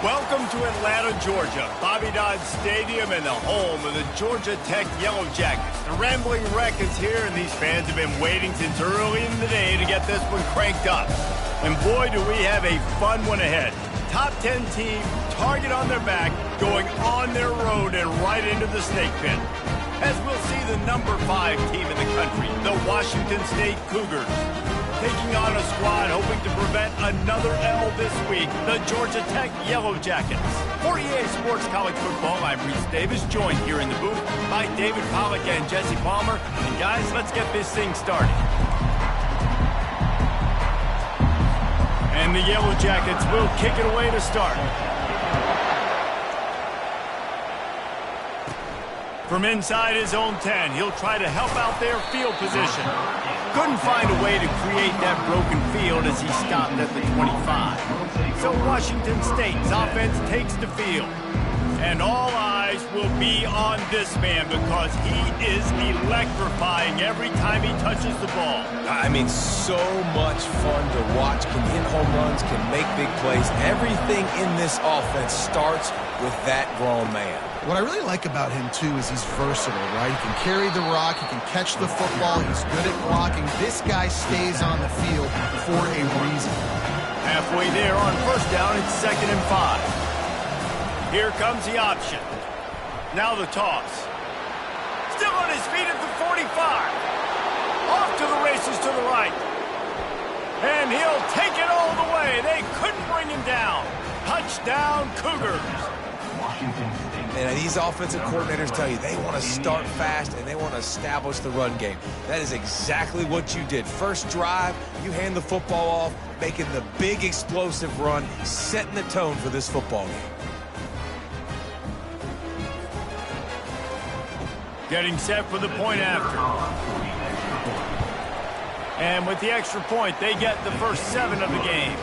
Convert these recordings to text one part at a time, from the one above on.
Welcome to Atlanta, Georgia, Bobby Dodd Stadium and the home of the Georgia Tech Yellow Jackets. The Rambling Wreck is here, and these fans have been waiting since early in the day to get this one cranked up. And boy, do we have a fun one ahead. Top 10 team, target on their back, going on their road and right into the snake pit. As we'll see the number 5 team in the country, the Washington State Cougars, taking on a squad hoping to prevent another L this week, the Georgia Tech Yellow Jackets. For EA Sports College Football, I'm Reese Davis, joined here in the booth by David Pollack and Jesse Palmer. And guys, let's get this thing started. And the Yellow Jackets will kick it away to start. From inside his own 10, he'll try to help out their field position. Couldn't find a way to create that broken field as he stopped at the 25. So Washington State's offense takes the field. And all eyes will be on this man because he is electrifying every time he touches the ball. I mean, so much fun to watch. Can hit home runs, can make big plays. Everything in this offense starts with that grown man. What I really like about him, too, is he's versatile, right? He can carry the rock, he can catch the football, he's good at blocking. This guy stays on the field for a reason. Halfway there on first down, it's 2nd and 5. Here comes the option. Now the toss. Still on his feet at the 45. Off to the races to the right. And he'll take it all the way. They couldn't bring him down. Touchdown, Cougars. And these offensive coordinators tell you they want to start fast and they want to establish the run game. That is exactly what you did. First drive, you hand the football off, making the big explosive run, setting the tone for this football game. Getting set for the point after. And with the extra point, they get the first 7 of the game.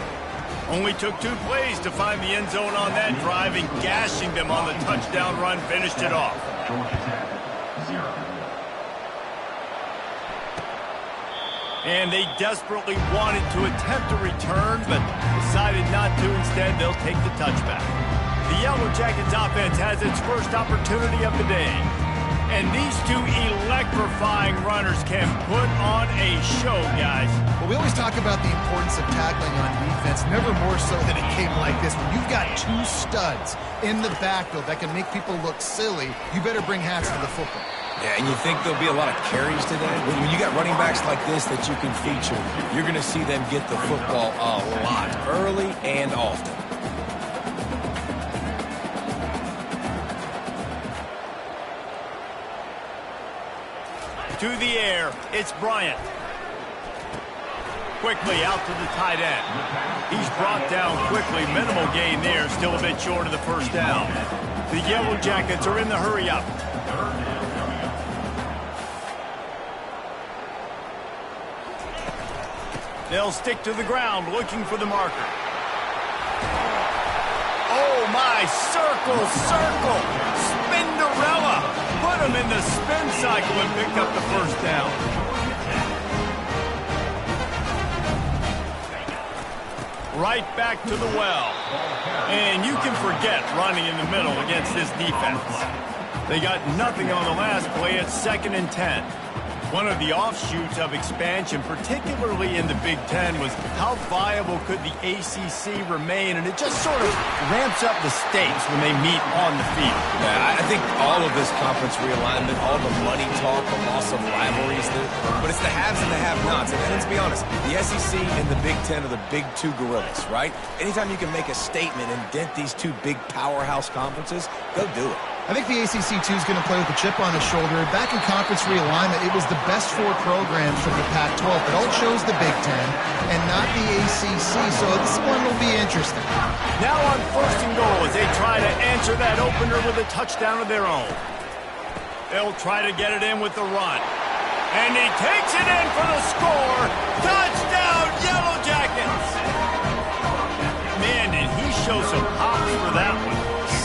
Only took 2 plays to find the end zone on that drive, and gashing them on the touchdown run finished it off. And they desperately wanted to attempt a return, but decided not to. Instead, they'll take the touchback. The Yellow Jackets offense has its first opportunity of the day. And these 2 electrifying runners can put on a show, guys. Well, we always talk about the importance of tackling on defense, never more so than a game like this. When you've got 2 studs in the backfield that can make people look silly, you better bring hats to the football. Yeah, and you think there'll be a lot of carries today? When you got running backs like this that you can feature, you're going to see them get the football a lot, early and often. To the air, it's Bryant. Quickly out to the tight end. He's brought down quickly. Minimal gain there, still a bit short of the first down. The Yellow Jackets are in the hurry-up. They'll stick to the ground, looking for the marker. Oh, my, circle, Spinderella. Put him in the spin cycle and picked up the first down. Right back to the well. And you can forget running in the middle against this defense. They got nothing on the last play at 2nd and 10. One of the offshoots of expansion, particularly in the Big Ten, was how viable could the ACC remain, and it just sort of ramps up the stakes when they meet on the field. Yeah, I think all of this conference realignment, all the money talk, the loss of rivalries, but it's the haves and the have-nots. And let's be honest, the SEC and the Big Ten are the big 2 gorillas, right? Anytime you can make a statement and dent these 2 big powerhouse conferences, go do it. I think the ACC, too, is going to play with a chip on his shoulder. Back in conference realignment, it was the best 4 programs from the Pac-12, but all chose the Big Ten and not the ACC, so this one will be interesting. Now on 1st and goal as they try to answer that opener with a touchdown of their own. They'll try to get it in with the run. And he takes it in for the score. Touchdown, Yellow Jackets! Man, did he show some hops for that one.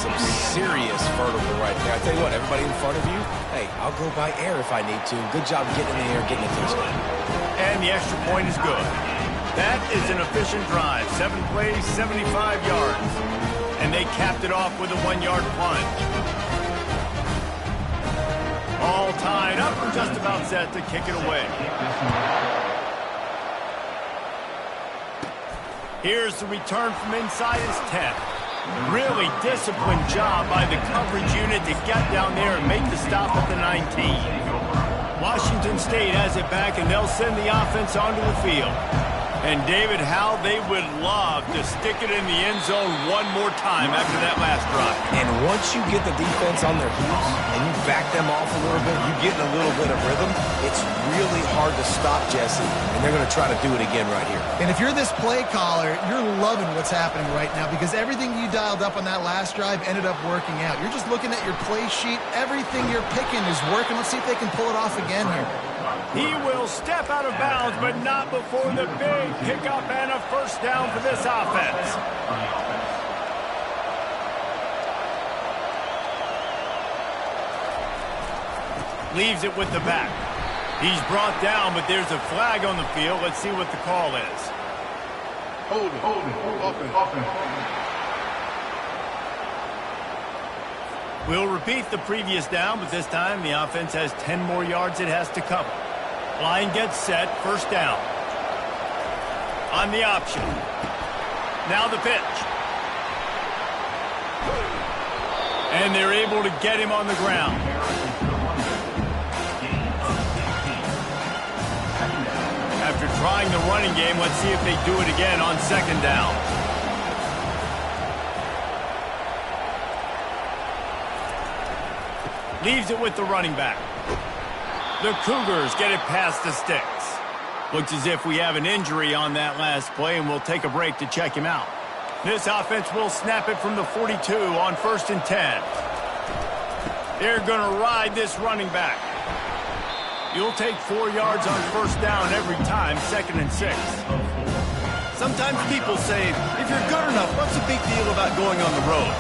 Some serious vertical right there. I tell you what, everybody in front of you, hey, I'll go by air if I need to. Good job getting in the air, getting a touchdown. And the extra point is good. That is an efficient drive. 7 plays, 75 yards. and they capped it off with a 1-yard plunge. All tied up and just about set to kick it away. Here's the return from inside his 10. Really disciplined job by the coverage unit to get down there and make the stop at the 19. Washington State has it back, and they'll send the offense onto the field. And, David, how they would love to stick it in the end zone one more time after that last drive. And once you get the defense on their heels and you back them off a little bit, you get in a little bit of rhythm, it's really hard to stop Jesse, and they're going to try to do it again right here. And if you're this play caller, you're loving what's happening right now because everything you dialed up on that last drive ended up working out. You're just looking at your play sheet. Everything you're picking is working. Let's see if they can pull it off again here. He will step out of bounds, but not before the big pickup and a first down for this offense. Leaves it with the back. He's brought down, but there's a flag on the field. Let's see what the call is. Hold it. We'll repeat the previous down, but this time the offense has 10 more yards it has to cover. Line gets set, first down. On the option. Now the pitch. And they're able to get him on the ground. After trying the running game, let's see if they do it again on second down. Leaves it with the running back. The Cougars get it past the sticks. Looks as if we have an injury on that last play, and we'll take a break to check him out. This offense will snap it from the 42 on 1st and 10. They're going to ride this running back. You'll take 4 yards on first down every time, 2nd and 6. Sometimes people say, if you're good enough, what's the big deal about going on the road?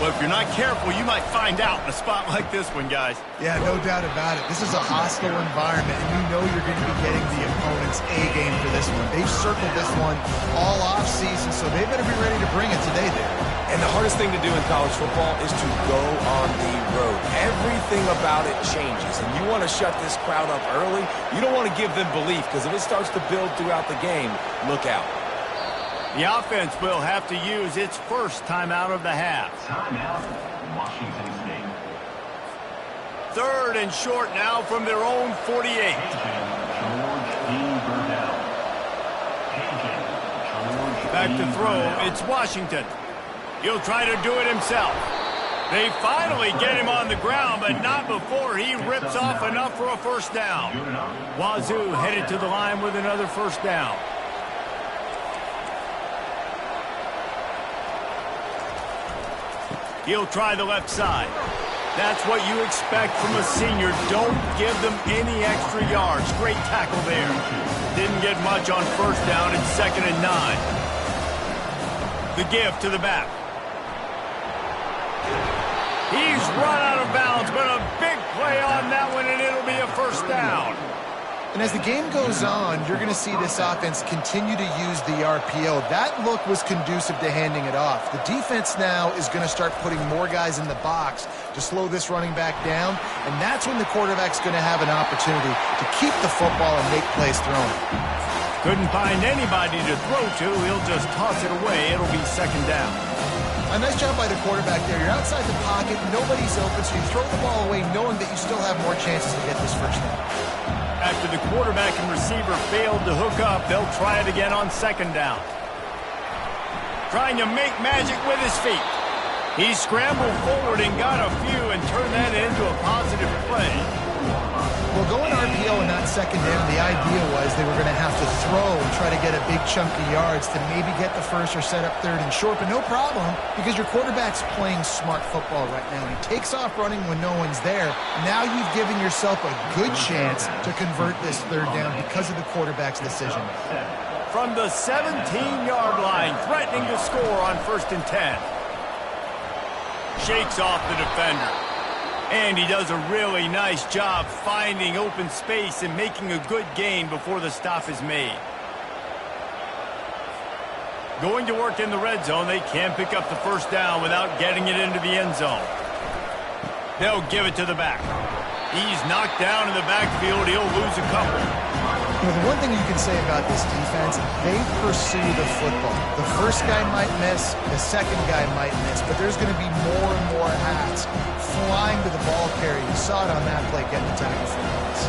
Well, if you're not careful, you might find out in a spot like this one, guys. Yeah, no doubt about it. This is a hostile environment, and you know you're going to be getting the opponent's A-game for this one. They've circled this one all off-season, so they better be ready to bring it today there. And the hardest thing to do in college football is to go on the road. Everything about it changes, and you want to shut this crowd up early. You don't want to give them belief, because if it starts to build throughout the game, look out. The offense will have to use its first timeout of the half. Timeout, Washington State. 3rd and short now from their own 48. Back to throw, it's Washington. He'll try to do it himself. They finally get him on the ground, but not before he rips off enough for a first down. Wazoo headed to the line with another first down. He'll try the left side. That's what you expect from a senior. Don't give them any extra yards. Great tackle there. Didn't get much on first down. It's 2nd and 9. The give to the back. He's run out of bounds, but a big play on that one, and it'll be a first down. And as the game goes on, you're going to see this offense continue to use the RPO. That look was conducive to handing it off. The defense now is going to start putting more guys in the box to slow this running back down, and that's when the quarterback's going to have an opportunity to keep the football and make plays thrown. Couldn't find anybody to throw to. He'll just toss it away. It'll be 2nd down. A nice job by the quarterback there. You're outside the pocket. Nobody's open, so you throw the ball away knowing that you still have more chances to get this first down. After the quarterback and receiver failed to hook up, they'll try it again on 2nd down. Trying to make magic with his feet. He scrambled forward and got a few and turned that into a positive play. Well, going RPO and not 2nd down, the idea was they were going to have to throw and try to get a big chunk of yards to maybe get the first or set up 3rd and short, but no problem because your quarterback's playing smart football right now. He takes off running when no one's there. Now you've given yourself a good chance to convert this 3rd down because of the quarterback's decision. From the 17-yard line, threatening to score on 1st and 10. Shakes off the defender. And he does a really nice job finding open space and making a good gain before the stop is made. Going to work in the red zone, they can't pick up the first down without getting it into the end zone. They'll give it to the back. He's knocked down in the backfield. He'll lose a couple. You know, the one thing you can say about this defense, they pursue the football. The first guy might miss, the second guy might miss, but there's going to be more and more hats flying to the ball carrier. You saw it on that play getting the tackle for loss.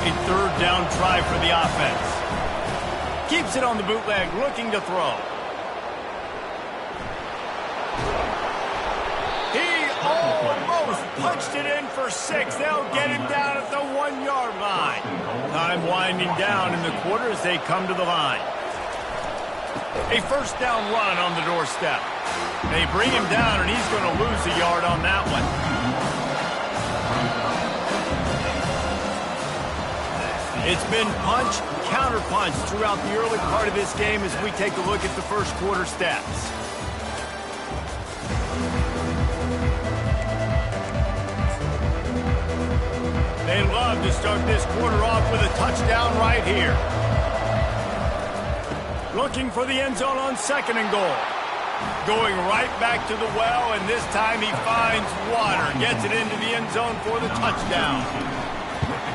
A third down try for the offense. Keeps it on the bootleg, looking to throw. He almost punched it in for 6. They'll get him down at the 1-yard line. Time winding down in the quarter as they come to the line. A first down run on the doorstep. They bring him down, and he's going to lose a yard on that one. It's been punch, counter-punch throughout the early part of this game as we take a look at the first quarter stats. They love to start this quarter off with a touchdown right here. Looking for the end zone on 2nd and goal. Going right back to the well, and this time he finds water. Gets it into the end zone for the touchdown.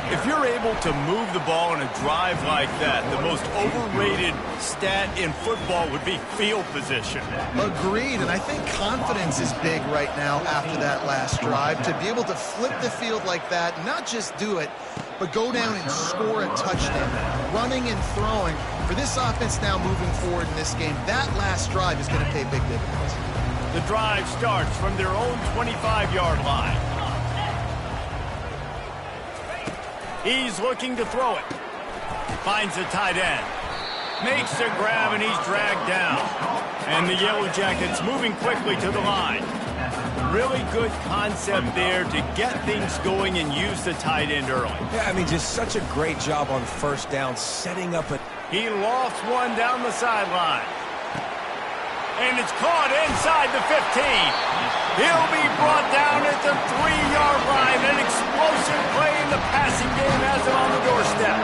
If you're able to move the ball in a drive like that, the most overrated stat in football would be field position. Agreed, and I think confidence is big right now after that last drive. To be able to flip the field like that, not just do it, but go down and score a touchdown. Running and throwing. For this offense now moving forward in this game, that last drive is going to pay big dividends. The drive starts from their own 25-yard line. He's looking to throw it. Finds a tight end. Makes the grab, and he's dragged down. And the Yellow Jackets moving quickly to the line. Really good concept there to get things going and use the tight end early. Yeah, I mean, just such a great job on first down, setting up a... He lofts one down the sideline. And it's caught inside the 15. He'll be brought down at the 3-yard line. An explosive play in the passing game has him on the doorstep.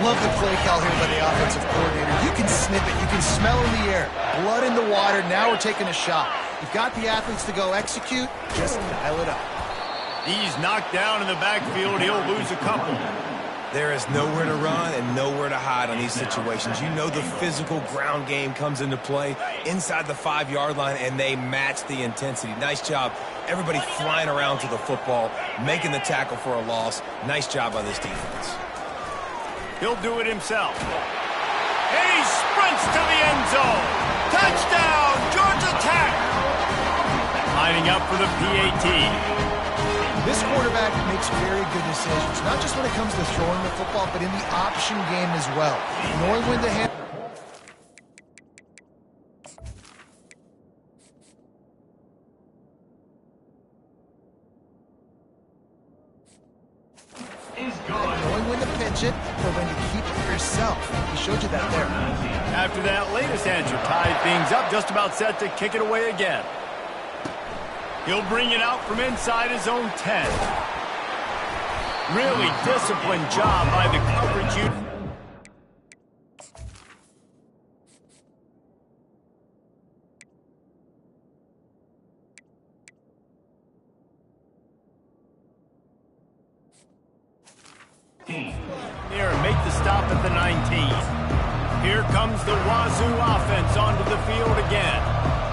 Love the play call here by the offensive coordinator. You can sniff it. You can smell in the air. Blood in the water. Now we're taking a shot. You've got the athletes to go execute. Just dial it up. He's knocked down in the backfield. He'll lose a couple. There is nowhere to run and nowhere to hide on these situations. You know the physical ground game comes into play inside the 5-yard line, and they match the intensity. Nice job. Everybody flying around to the football, making the tackle for a loss. Nice job by this defense. He'll do it himself. And he sprints to the end zone. Touchdown, Georgia Tech. Lining up for the PAT. This quarterback makes very good decisions, not just when it comes to throwing the football, but in the option game as well. Knowing when to handle. Knowing when to pitch it or when to keep it for yourself. He showed you that there. After that latest answer tied things up, just about set to kick it away again. He'll bring it out from inside his own 10. Really disciplined job by the coverage unit. Here, make the stop at the 19. Here comes the Wazoo offense onto the field again.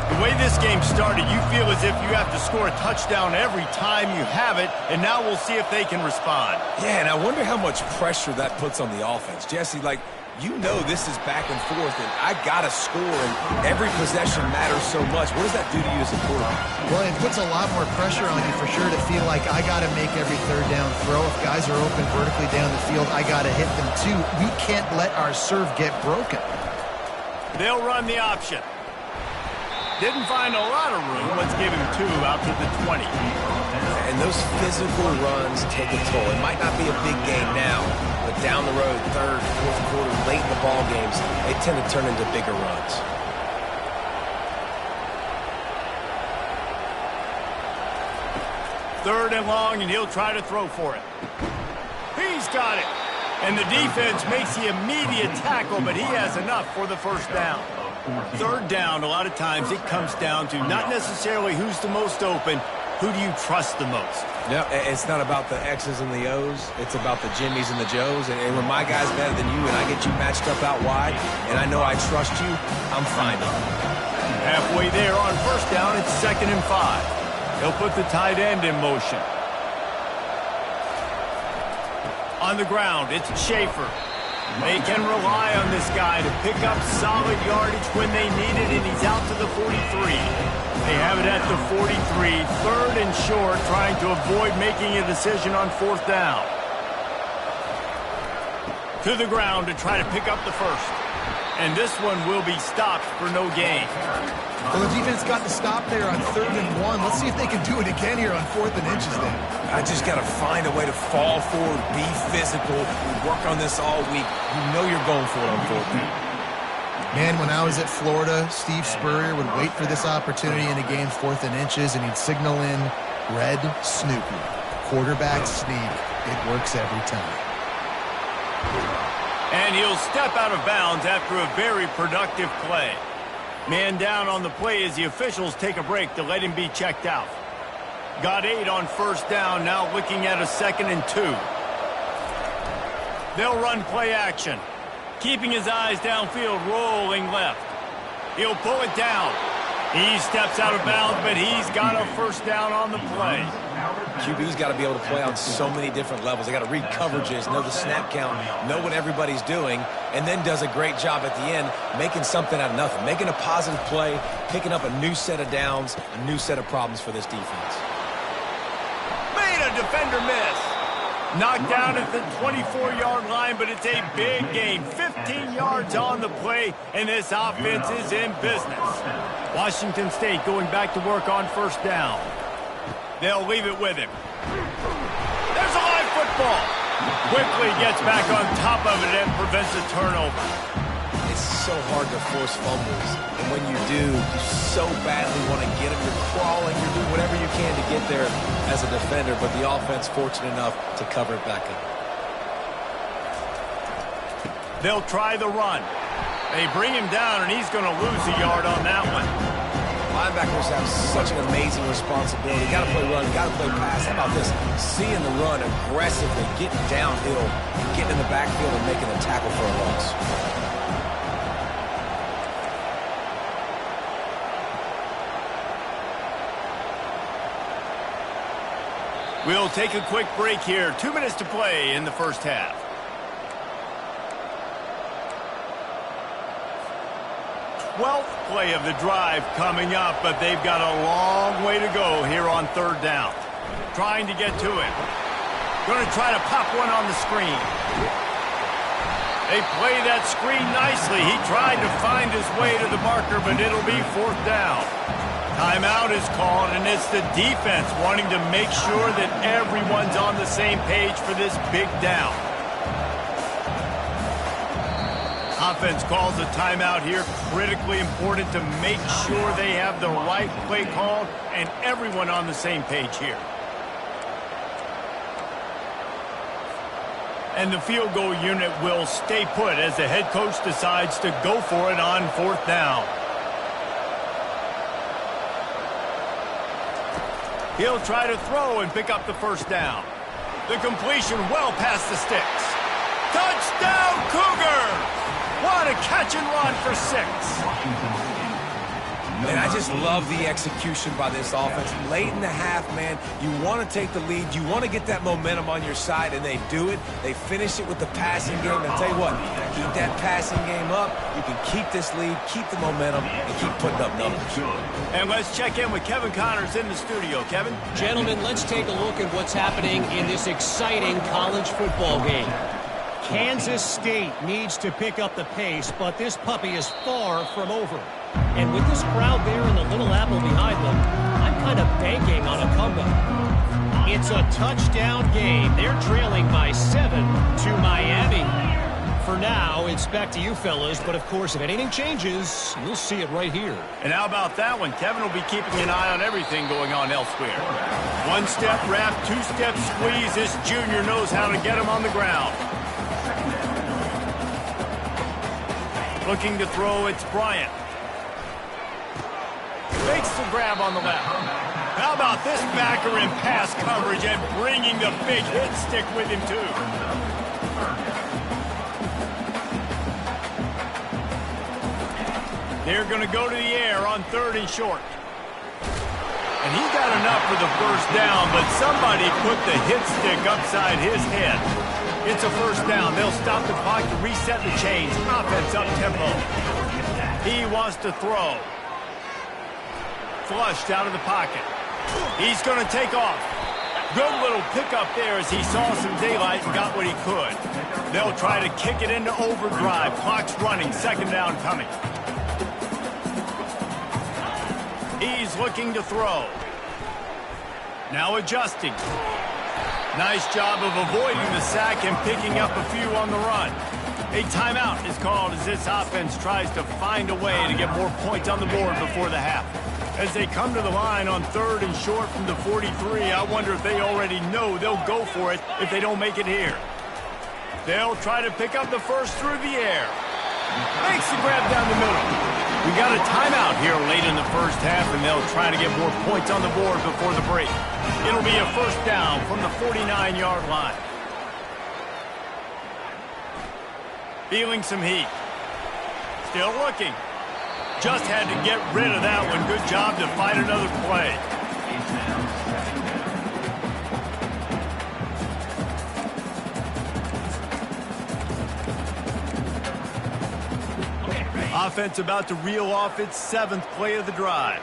The way this game started, you feel as if you have to score a touchdown every time you have it, and now we'll see if they can respond. Yeah, and I wonder how much pressure that puts on the offense. Jesse, like, you know this is back and forth, and I got to score, and every possession matters so much. What does that do to you as a quarterback? Well, it puts a lot more pressure on you for sure to feel like I got to make every third down throw. If guys are open vertically down the field, I got to hit them too. We can't let our serve get broken. They'll run the option. Didn't find a lot of room. Let's give him 2 out to the 20. And those physical runs take a toll. It might not be a big game now, but down the road, 3rd, 4th quarter, late in the ball games, they tend to turn into bigger runs. Third and long, and he'll try to throw for it. He's got it. And the defense makes the immediate tackle, but he has enough for the first down. Third down, a lot of times it comes down to not necessarily who's the most open, who do you trust the most? Yeah, it's not about the X's and the O's. It's about the Jimmies and the Joes. And when my guy's better than you and I get you matched up out wide and I know I trust you, I'm fine. Halfway there on first down, it's 2nd and 5. He'll put the tight end in motion. On the ground, it's Schaefer. They can rely on this guy to pick up solid yardage when they need it, and he's out to the 43. They have it at the 43, 3rd and short, trying to avoid making a decision on 4th down. To the ground to try to pick up the first. And this one will be stopped for no gain. Well, the defense got the stop there on 3rd and 1. Let's see if they can do it again here on 4th and inches then. I just got to find a way to fall forward, be physical. We work on this all week. You know you're going for it on 4th down. Man, when I was at Florida, Steve Spurrier would wait for this opportunity in a game 4th and inches, and he'd signal in red Snoopy. Quarterback sneak. It works every time. And he'll step out of bounds after a very productive play. Man down on the play as the officials take a break to let him be checked out. Got 8 on first down, now looking at a 2nd and 2. They'll run play action. Keeping his eyes downfield, rolling left. He'll pull it down. He steps out of bounds, but he's got a first down on the play. QB's got to be able to play on so many different levels. They got to read coverages, know the snap count, know what everybody's doing, and then does a great job at the end making something out of nothing, making a positive play, picking up a new set of downs, a new set of problems for this defense. Made a defender miss. Knocked down at the 24-yard line, but it's a big gain. 15 yards on the play, and this offense is in business. Washington State going back to work on first down. They'll leave it with him. There's a live football. Quickly gets back on top of it and prevents a turnover. It's so hard to force fumbles, and when you do, you so badly want to get them. You're crawling, you're doing whatever you can to get there as a defender, but the offense fortunate enough to cover it back up. They'll try the run. They bring him down, and he's going to lose a yard on that one. Linebackers have such an amazing responsibility. Got to play run, got to play pass. How about this? Seeing the run aggressively, getting downhill, and getting in the backfield and making a tackle for a loss. We'll take a quick break here. 2 minutes to play in the first half. Twelfth play of the drive coming up, but they've got a long way to go here on 3rd down. Trying to get to him. Going to try to pop one on the screen. They play that screen nicely. He tried to find his way to the marker, but it'll be 4th down. Timeout is called, and it's the defense wanting to make sure that everyone's on the same page for this big down. Offense calls a timeout here. Critically important to make sure they have the right play called and everyone on the same page here. And the field goal unit will stay put as the head coach decides to go for it on 4th down. He'll try to throw and pick up the first down. The completion well past the sticks. Touchdown, Cougar! What a catch and run for 6. Man, I just love the execution by this offense. Late in the half, man, you want to take the lead. You want to get that momentum on your side, and they do it. They finish it with the passing game. And I'll tell you what, keep that passing game up. You can keep this lead, keep the momentum, and keep putting up numbers. And let's check in with Kevin Connors in the studio. Kevin? Gentlemen, let's take a look at what's happening in this exciting college football game. Kansas State needs to pick up the pace, but this puppy is far from over. And with this crowd there and the little apple behind them, I'm kind of banking on a comeback. It's a touchdown game. They're trailing by 7 to Miami. For now, it's back to you fellas, but of course, if anything changes, you'll see it right here. And how about that one? Kevin will be keeping an eye on everything going on elsewhere. 1-step wrap, 2-step squeeze. This junior knows how to get him on the ground. Looking to throw, it's Bryant. Makes the grab on the left. How about this backer in pass coverage and bringing the big hit stick with him, too. They're going to go to the air on 3rd and short. And he got enough for the first down, but somebody put the hit stick upside his head. It's a first down. They'll stop the clock to reset the chains. Offense up tempo. He wants to throw. Flushed out of the pocket. He's going to take off. Good little pickup there as he saw some daylight and got what he could. They'll try to kick it into overdrive. Clock's running. 2nd down coming. He's looking to throw. Now adjusting. Nice job of avoiding the sack and picking up a few on the run. A timeout is called as this offense tries to find a way to get more points on the board before the half. As they come to the line on 3rd and short from the 43, I wonder if they already know they'll go for it if they don't make it here. They'll try to pick up the first through the air. Makes the grab down the middle. We got a timeout here late in the first half, and they'll try to get more points on the board before the break. It'll be a first down from the 49-yard line. Feeling some heat. Still looking. Just had to get rid of that one. Good job to find another play. Offense about to reel off its 7th play of the drive.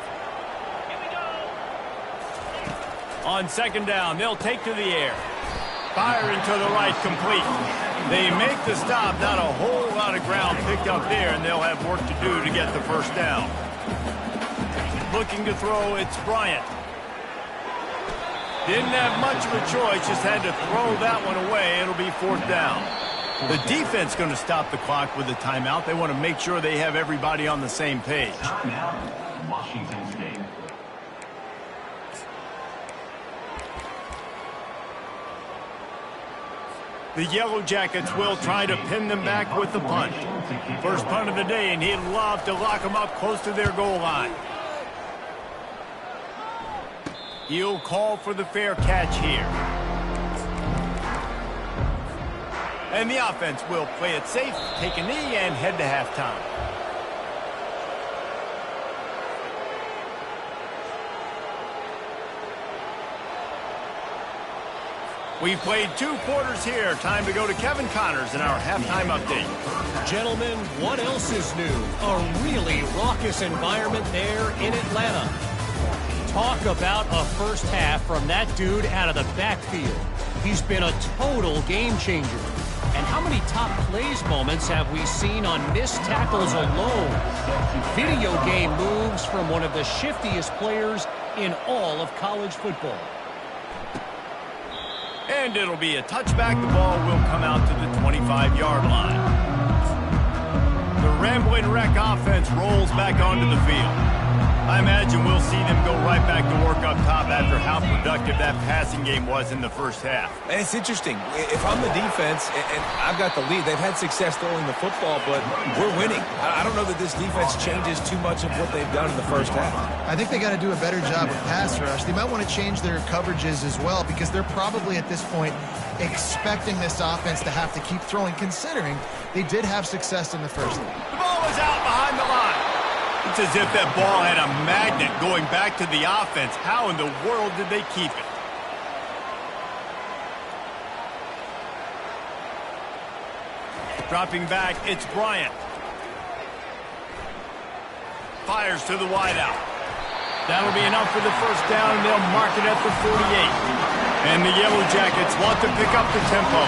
On 2nd down, they'll take to the air. Firing to the right, complete. They make the stop. Not a whole lot of ground picked up there, and they'll have work to do to get the first down. Looking to throw, it's Bryant. Didn't have much of a choice, just had to throw that one away. It'll be 4th down. The defense going to stop the clock with a timeout. They want to make sure they have everybody on the same page. Timeout, Washington State. The Yellow Jackets will try to pin them back with the punt. First punt of the day, and he'd love to lock them up close to their goal line. He'll call for the fair catch here. And the offense will play it safe, take a knee, and head to halftime. We've played 2 quarters here. Time to go to Kevin Connors in our halftime update. Gentlemen, what else is new? A really raucous environment there in Atlanta. Talk about a first half from that dude out of the backfield. He's been a total game changer. And how many top plays moments have we seen on missed tackles alone? Video game moves from one of the shiftiest players in all of college football. And it'll be a touchback. The ball will come out to the 25-yard line. The Rambling Wreck offense rolls back onto the field. I imagine we'll see them go right back to work up top after how productive that passing game was in the first half. And it's interesting. If I'm the defense and I've got the lead, they've had success throwing the football, but we're winning. I don't know that this defense changes too much of what they've done in the first half. I think they got to do a better job with pass rush. They might want to change their coverages as well, because they're probably at this point expecting this offense to have to keep throwing, considering they did have success in the first half. The ball is out behind the line. It's as if that ball had a magnet going back to the offense. How in the world did they keep it? Dropping back, it's Bryant. Fires to the wideout. That'll be enough for the first down, and they'll mark it at the 48. And the Yellow Jackets want to pick up the tempo.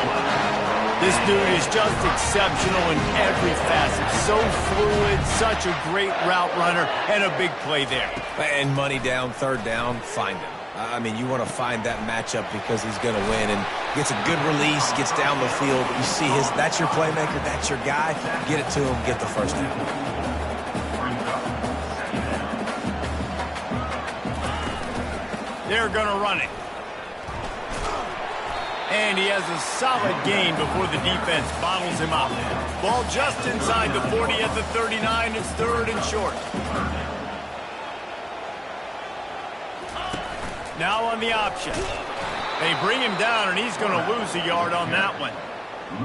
This dude is just exceptional in every facet. So fluid, such a great route runner, and a big play there. And money down, 3rd down, find him. I mean, you want to find that matchup because he's going to win, and gets a good release, gets down the field. You see that's your playmaker, that's your guy. Get it to him, get the first down. They're going to run it. And he has a solid gain before the defense bottles him up. Ball just inside the 40 at the 39. It's 3rd and short. Now on the option. They bring him down, and he's going to lose a yard on that one.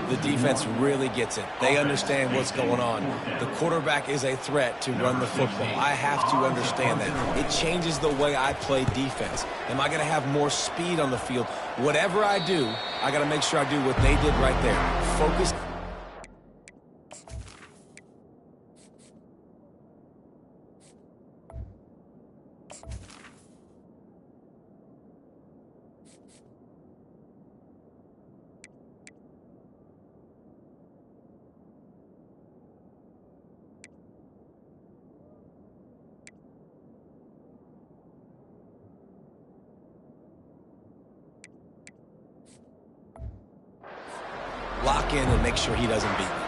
The defense really gets it. They understand what's going on. The quarterback is a threat to run the football. I have to understand that. It changes the way I play defense. Am I going to have more speed on the field? Whatever I do, I got to make sure I do what they did right there. Focus. Lock in and make sure he doesn't beat me.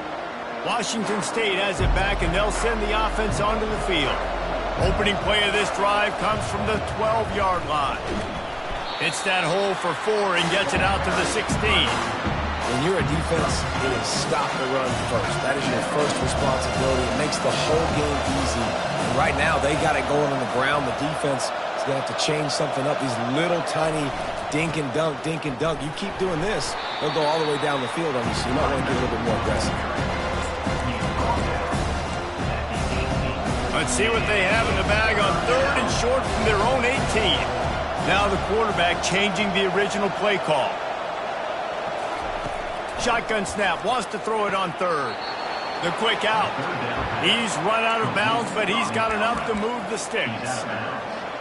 Washington State has it back, and they'll send the offense onto the field. Opening play of this drive comes from the 12-yard line. Hits that hole for 4 and gets it out to the 16. When you're a defense, it is stop the run first. That is your first responsibility. It makes the whole game easy. And right now, they got it going on the ground. The defense is going to have to change something up. These little tiny dink and dunk, dink and dunk. You keep doing this, they'll go all the way down the field on you, so you might want to get a little bit more aggressive. Let's see what they have in the bag on 3rd and short from their own 18. Now the quarterback changing the original play call. Shotgun snap, wants to throw it on 3rd. The quick out. He's run out of bounds, but he's got enough to move the sticks.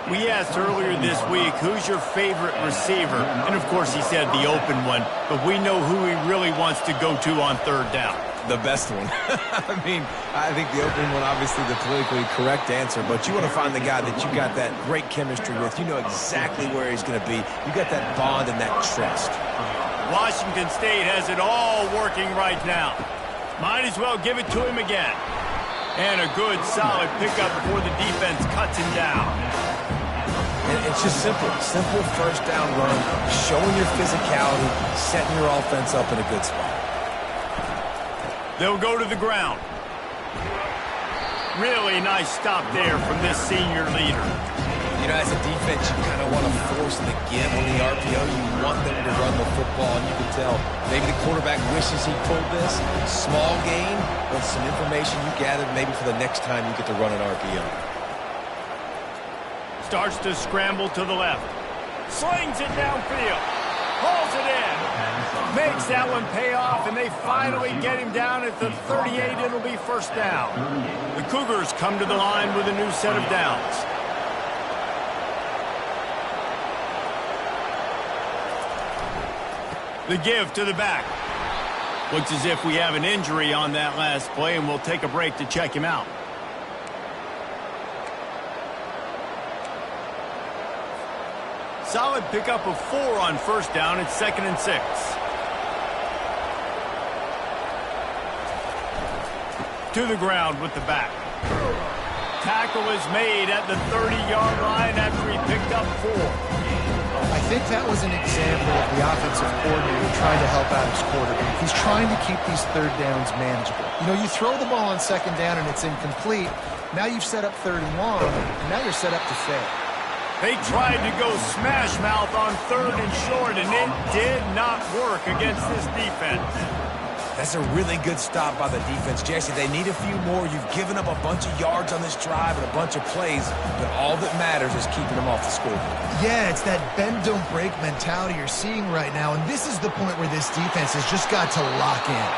We asked earlier this week, who's your favorite receiver? And, of course, he said the open one, but we know who he really wants to go to on 3rd down. The best one. I mean, I think the open one, obviously the politically correct answer, but you want to find the guy that you got that great chemistry with. You know exactly where he's going to be. You got that bond and that trust. Washington State has it all working right now. Might as well give it to him again. And a good, solid pickup before the defense cuts him down. And it's just simple. Simple first down run, showing your physicality, setting your offense up in a good spot. They'll go to the ground. Really nice stop there from this senior leader. You know, as a defense, you kind of want to force the give on the RPO. You want them to run the football, and you can tell maybe the quarterback wishes he pulled this. Small gain, but some information you gathered maybe for the next time you get to run an RPO. Starts to scramble to the left. Slings it downfield. Hauls it in. Makes that one pay off, and they finally get him down at the 38. It'll be first down. The Cougars come to the line with a new set of downs. The give to the back. Looks as if we have an injury on that last play, and we'll take a break to check him out. Solid pickup of 4 on first down. It's 2nd and 6. To the ground with the back. Tackle is made at the 30-yard line after he picked up 4. I think that was an example of the offensive coordinator trying to help out his quarterback. He's trying to keep these 3rd downs manageable. You know, you throw the ball on 2nd down and it's incomplete. Now you've set up 3rd and long, and now you're set up to fail. They tried to go smash mouth on 3rd and short, and it did not work against this defense. That's a really good stop by the defense, Jesse. They need a few more. You've given up a bunch of yards on this drive and a bunch of plays, but all that matters is keeping them off the scoreboard. Yeah, it's that bend, don't break mentality you're seeing right now, and this is the point where this defense has just got to lock in.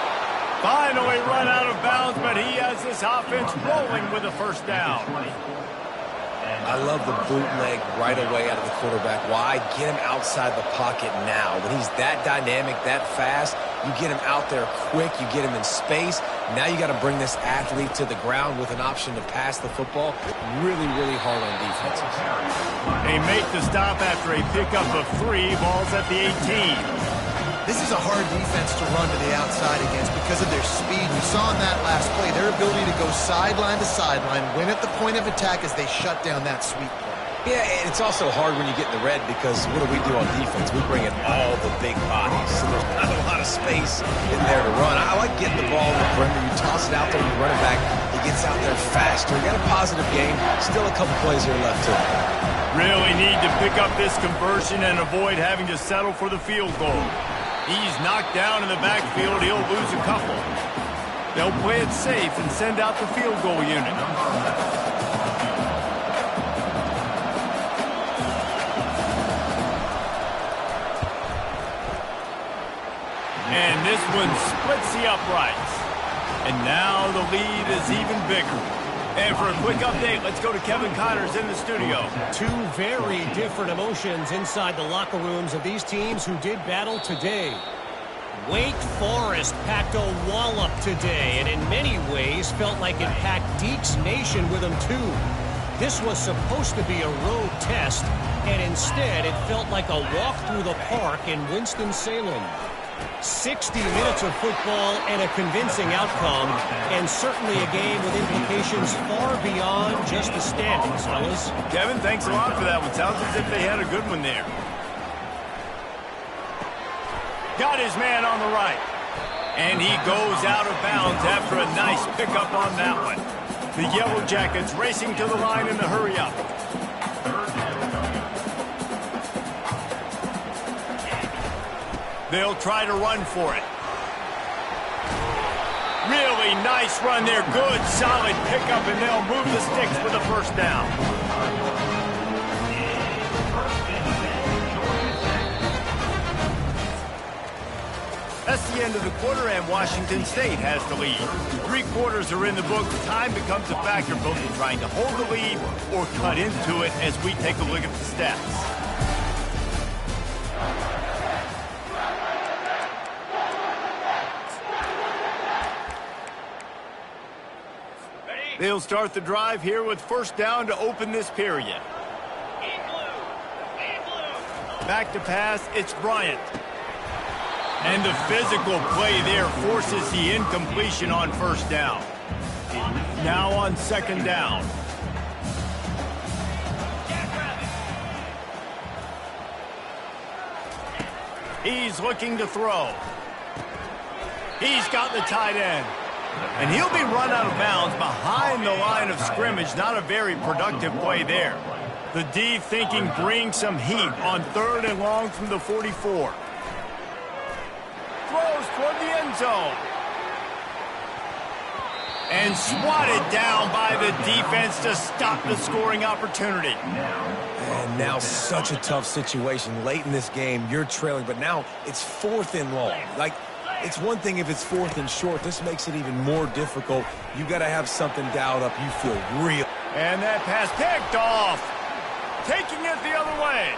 Finally run out of bounds, but he has this offense rolling with a first down. I love the bootleg right away out of the quarterback. Why? Get him outside the pocket now. When he's that dynamic, that fast, you get him out there quick, you get him in space. Now you got to bring this athlete to the ground with an option to pass the football. Really, really hard on defenses. They make the stop after a pickup of 3. Ball's at the 18. This is a hard defense to run to the outside against because of their speed. We saw in that last play their ability to go sideline to sideline, win at the point of attack as they shut down that sweep play. Yeah, and it's also hard when you get in the red because what do on defense? We bring in all the big bodies, so there's not a lot of space in there to run. I like getting the ball in the perimeter. You toss it out there, you run it back. He gets out there faster. You got a positive game. Still a couple plays here left to him. Really need to pick up this conversion and avoid having to settle for the field goal. He's knocked down in the backfield. He'll lose a couple. They'll play it safe and send out the field goal unit. And this one splits the uprights. And now the lead is even bigger. And for a quick update, let's go to Kevin Connors in the studio. Two very different emotions inside the locker rooms of these teams who did battle today. Wake Forest packed a wallop today, and in many ways felt like it packed Deacs Nation with them too. This was supposed to be a road test, and instead it felt like a walk through the park in Winston-Salem. 60 minutes of football and a convincing outcome, and certainly a game with implications far beyond just the standings, fellas. Kevin, thanks a lot for that one. Sounds as if they had a good one there. Got his man on the right. And he goes out of bounds after a nice pickup on that one. The Yellow Jackets racing to the line in the hurry-up. They'll try to run for it. Really nice run there. Good, solid pickup, and they'll move the sticks for the first down. That's the end of the quarter, and Washington State has the lead. 3 quarters are in the book. Time becomes a factor, both in trying to hold the lead or cut into it as we take a look at the stats. They'll start the drive here with first down to open this period. Back to pass, it's Bryant. And the physical play there forces the incompletion on first down. Now on second down. He's looking to throw. He's got the tight end. And he'll be run out of bounds behind the line of scrimmage. Not a very productive play there. The D thinking bring some heat on 3rd and long from the 44. Throws toward the end zone. And swatted down by the defense to stop the scoring opportunity. And now such a tough situation. Late in this game, you're trailing, but now it's 4th and long. Like, it's one thing if it's 4th and short. This makes it even more difficult. You got to have something dialed up. You feel real. And that pass picked off. Taking it the other way.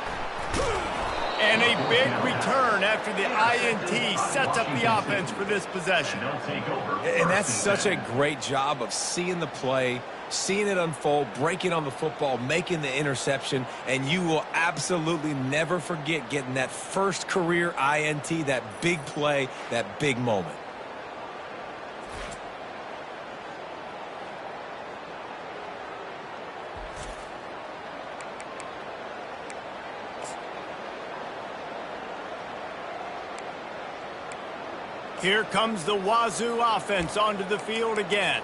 And a big return after the INT sets up the offense for this possession. And that's such a great job of seeing the play, seeing it unfold, breaking on the football, making the interception, and you will absolutely never forget getting that first career INT, that big play, that big moment. Here comes the Wazoo offense onto the field again.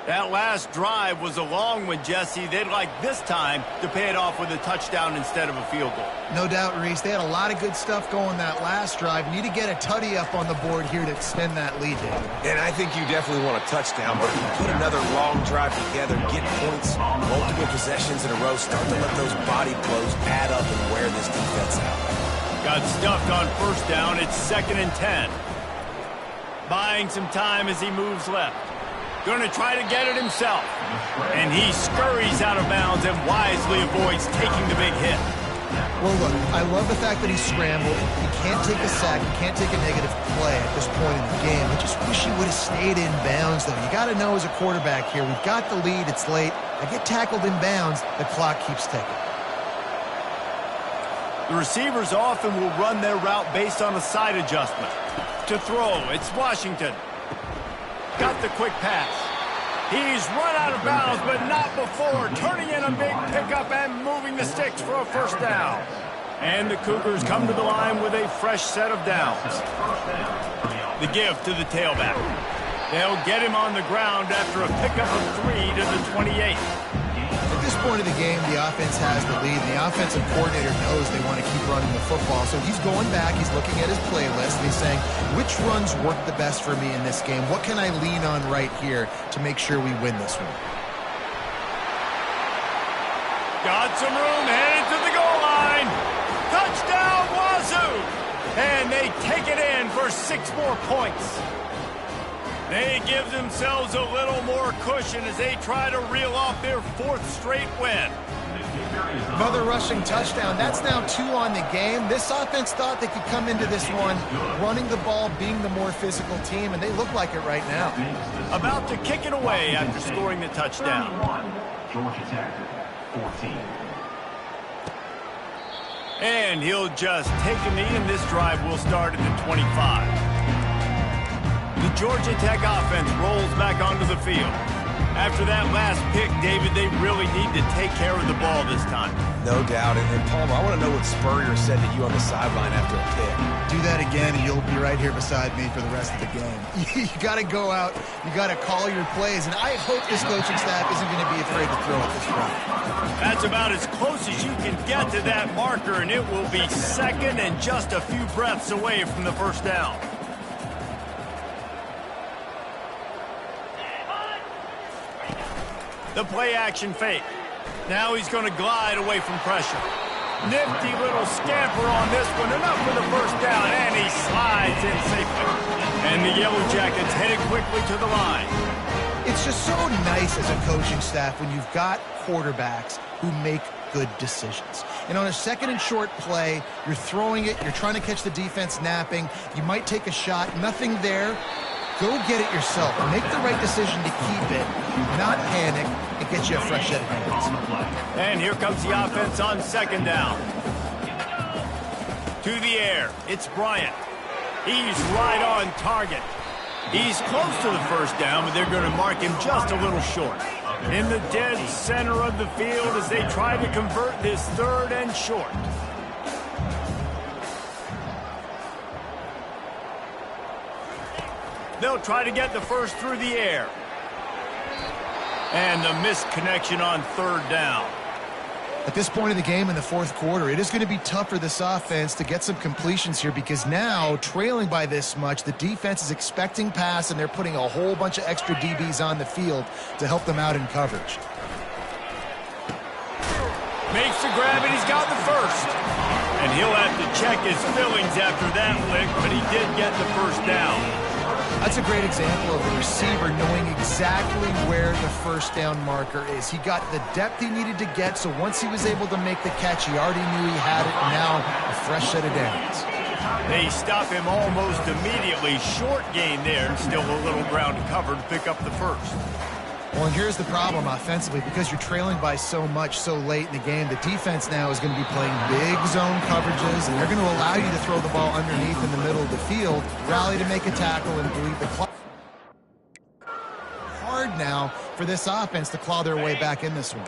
That last drive was a long one, Jesse. They'd like this time to pay it off with a touchdown instead of a field goal. No doubt, Reese. They had a lot of good stuff going that last drive. Need to get a tutty up on the board here to extend that lead, David. And I think you definitely want a touchdown, but if you put another long drive together, get points, multiple possessions in a row, start to let those body blows add up and wear this defense out. Got stuffed on first down. It's 2nd and 10. Buying some time as he moves left. Going to try to get it himself. And he scurries out of bounds and wisely avoids taking the big hit. Well, look, I love the fact that he scrambled. He can't take a sack. He can't take a negative play at this point in the game. I just wish he would have stayed in bounds, though. You got to know as a quarterback here, we've got the lead. It's late. I get tackled in bounds. The clock keeps ticking. The receivers often will run their route based on a side adjustment. To throw, it's Washington. Got the quick pass. He's run out of bounds, but not before. Turning in a big pickup and moving the sticks for a first down. And the Cougars come to the line with a fresh set of downs. The give to the tailback. They'll get him on the ground after a pickup of 3 to the 28. The this point of the game, the offense has the lead. The offensive coordinator knows they want to keep running the football. So he's going back, he's looking at his playlist, and he's saying, which runs work the best for me in this game? What can I lean on right here to make sure we win this one? Got some room, headed to the goal line. Touchdown, Wazoo! And they take it in for 6 more points. They give themselves a little more cushion as they try to reel off their 4th straight win. Another rushing touchdown. That's now 2 on the game. This offense thought they could come into this one running the ball, being the more physical team, and they look like it right now. About to kick it away after scoring the touchdown. Georgia Tech, 14. And he'll just take a knee, and this drive will start at the 25. The Georgia Tech offense rolls back onto the field. After that last pick, David, they really need to take care of the ball this time. No doubt. And Palmer, I want to know what Spurrier said to you on the sideline after a pick. Do that again, and you'll be right here beside me for the rest of the game. You got to go out. You got to call your plays, and I hope this coaching staff isn't going to be afraid to throw at this point. That's about as close as you can get to that marker, and it will be second and just a few breaths away from the first down. The play-action fake. Now he's going to glide away from pressure. Nifty little scamper on this one. Enough for the first down, and he slides in safely. And the Yellow Jackets headed quickly to the line. It's just so nice as a coaching staff when you've got quarterbacks who make good decisions. And on a 2nd and short play, you're throwing it, you're trying to catch the defense napping, you might take a shot, nothing there. Go get it yourself. Make the right decision to keep it, not panic, and get you a fresh set of hands. And here comes the offense on 2nd down. To the air, it's Bryant. He's right on target. He's close to the first down, but they're going to mark him just a little short. In the dead center of the field as they try to convert this 3rd and short. They'll try to get the first through the air. And the missed connection on 3rd down. At this point in the game in the 4th quarter, it is going to be tough for this offense to get some completions here because now, trailing by this much, the defense is expecting pass, and they're putting a whole bunch of extra DBs on the field to help them out in coverage. Makes the grab, and he's got the first. And he'll have to check his fillings after that lick, but he did get the first down. That's a great example of a receiver knowing exactly where the first down marker is. He got the depth he needed to get, so once he was able to make the catch, he already knew he had it, and now a fresh set of downs. They stop him almost immediately. Short gain there, and still a little ground to cover to pick up the first. Well, and here's the problem offensively. Because you're trailing by so much so late in the game, the defense now is going to be playing big zone coverages, and they're going to allow you to throw the ball underneath in the middle of the field, rally to make a tackle, and bleed the clock. Hard now for this offense to claw their way back in this one.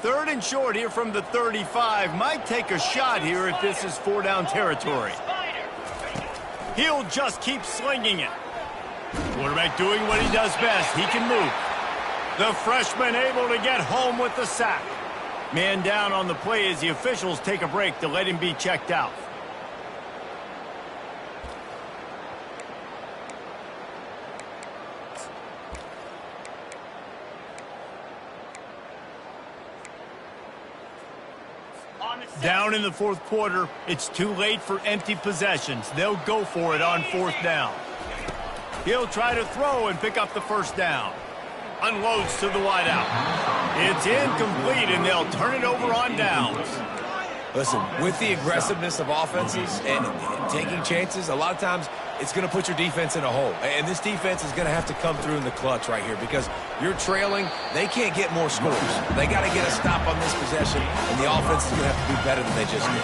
3rd and short here from the 35. Might take a shot here if this is 4-down territory. He'll just keep slinging it. Quarterback doing what he does best. He can move. The freshman able to get home with the sack. Man down on the play as the officials take a break to let him be checked out. Down in the 4th quarter, it's too late for empty possessions. They'll go for it on 4th down. He'll try to throw and pick up the first down. Unloads to the wideout. It's incomplete, and they'll turn it over on downs. Listen, with the aggressiveness of offenses and taking chances, a lot of times it's going to put your defense in a hole. And this defense is going to have to come through in the clutch right here because you're trailing. They can't get more scores. They got to get a stop on this possession, and the offense is going to have to do better than they just did.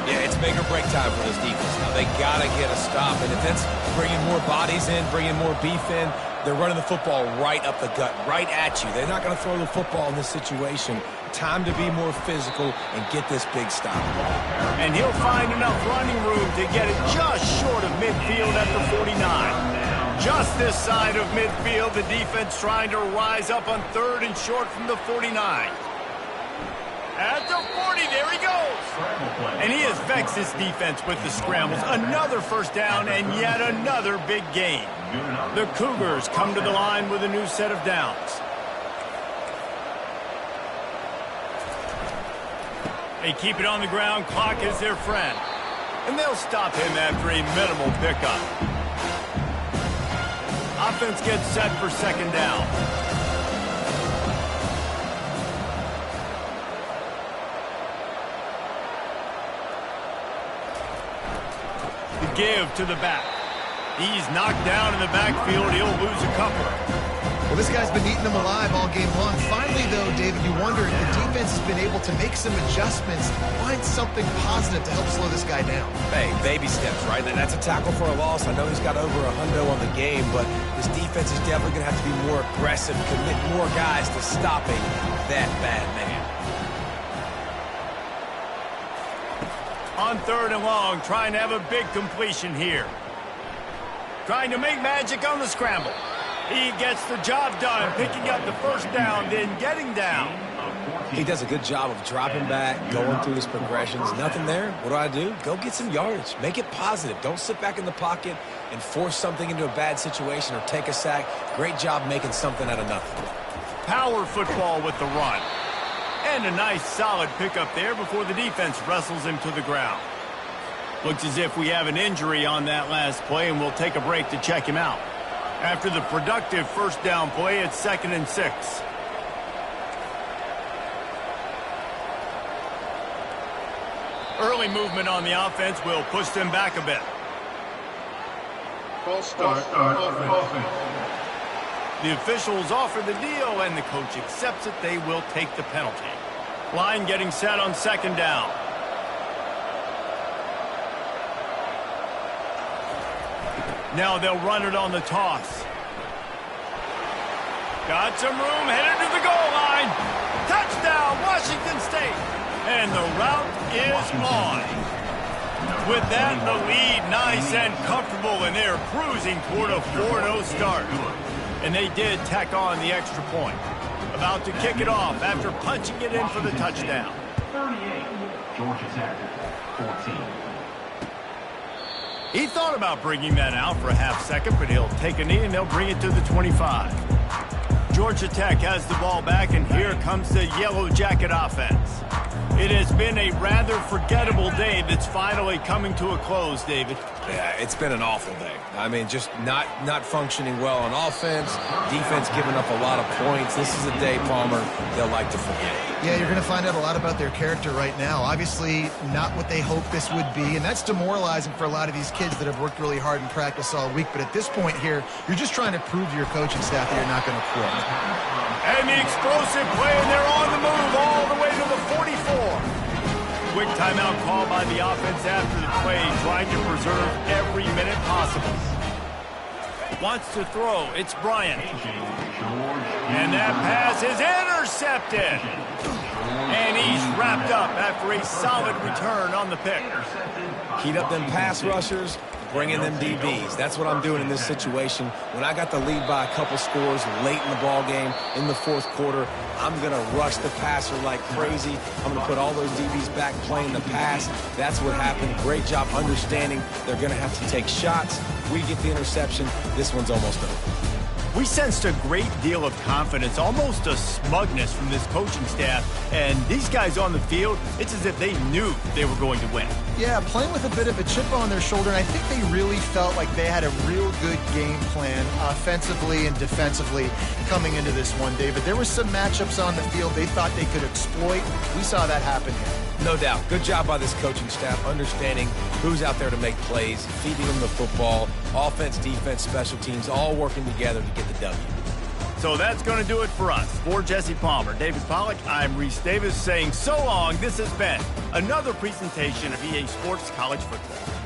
Yeah, it's make or break time for this defense. Now, they got to get a stop, and if it's bringing more bodies in, bringing more beef in, they're running the football right up the gut, right at you. They're not going to throw the football in this situation. Time to be more physical and get this big stop. And he'll find enough running room to get it just short of midfield at the 49. Just this side of midfield, the defense trying to rise up on 3rd and short from the 49. At the 40, there he goes. And he has vexed his defense with the scrambles. Another first down and yet another big gain. The Cougars come to the line with a new set of downs. They keep it on the ground. Clock is their friend. And they'll stop him after a minimal pickup. Offense gets set for 2nd down. The give to the back. He's knocked down in the backfield. He'll lose a couple. Well, this guy's been eating them alive all game long. Finally, though, David, you wonder if the defense has been able to make some adjustments, find something positive to help slow this guy down. Hey, baby steps, right? That's a tackle for a loss. I know he's got over a hundo on the game, but this defense is definitely going to have to be more aggressive, commit more guys to stopping that bad man. On 3rd and long, trying to have a big completion here. Trying to make magic on the scramble. He gets the job done, picking up the first down, then getting down. He does a good job of dropping back, going through his progressions. Nothing there. What do? Go get some yardage. Make it positive. Don't sit back in the pocket and force something into a bad situation or take a sack. Great job making something out of nothing. Power football with the run. And a nice solid pickup there before the defense wrestles him to the ground. Looks as if we have an injury on that last play, and we'll take a break to check him out. After the productive first down play, it's 2nd and 6. Early movement on the offense will push them back a bit. False start. Offense. The officials offer the deal, and the coach accepts it. They will take the penalty. Line getting set on 2nd down. Now they'll run it on the toss. Got some room, headed to the goal line. Touchdown, Washington State. And the route is on. With that, the lead nice and comfortable, and they're cruising toward a 4-0 start. And they did tack on the extra point. About to kick it off after punching it in for the touchdown. 38, Georgia Tech, 14. He thought about bringing that out for a half second, but he'll take a knee and they'll bring it to the 25. Georgia Tech has the ball back, and here comes the Yellow Jacket offense. It has been a rather forgettable day that's finally coming to a close, David. Yeah, it's been an awful day. I mean, just not functioning well on offense, defense giving up a lot of points. This is a day, Palmer, they'll like to forget. Yeah, you're going to find out a lot about their character right now. Obviously, not what they hoped this would be, and that's demoralizing for a lot of these kids that have worked really hard in practice all week. But at this point here, you're just trying to prove to your coaching staff that you're not going to quit. And the explosive play, and they're on the move all the way to the 44. Quick timeout call by the offense after the play, trying to preserve every minute possible. Wants to throw. It's Bryant. And that pass is intercepted. And he's wrapped up after a solid return on the pick. Heat up them pass rushers, bring in them DBs. That's what I'm doing in this situation. When I got the lead by a couple scores late in the ball game, in the 4th quarter, I'm going to rush the passer like crazy. I'm going to put all those DBs back playing the pass. That's what happened. Great job understanding they're going to have to take shots. We get the interception. This one's almost over. We sensed a great deal of confidence, almost a smugness from this coaching staff. And these guys on the field, it's as if they knew they were going to win. Yeah, playing with a bit of a chip on their shoulder, and I think they really felt like they had a real good game plan offensively and defensively coming into this one, David. There were some matchups on the field they thought they could exploit. We saw that happen here. No doubt. Good job by this coaching staff, understanding who's out there to make plays, feeding them the football, offense, defense, special teams, all working together to get the W. So that's going to do it for us. For Jesse Palmer, David Pollack, I'm Reese Davis saying so long. This has been another presentation of EA Sports College Football.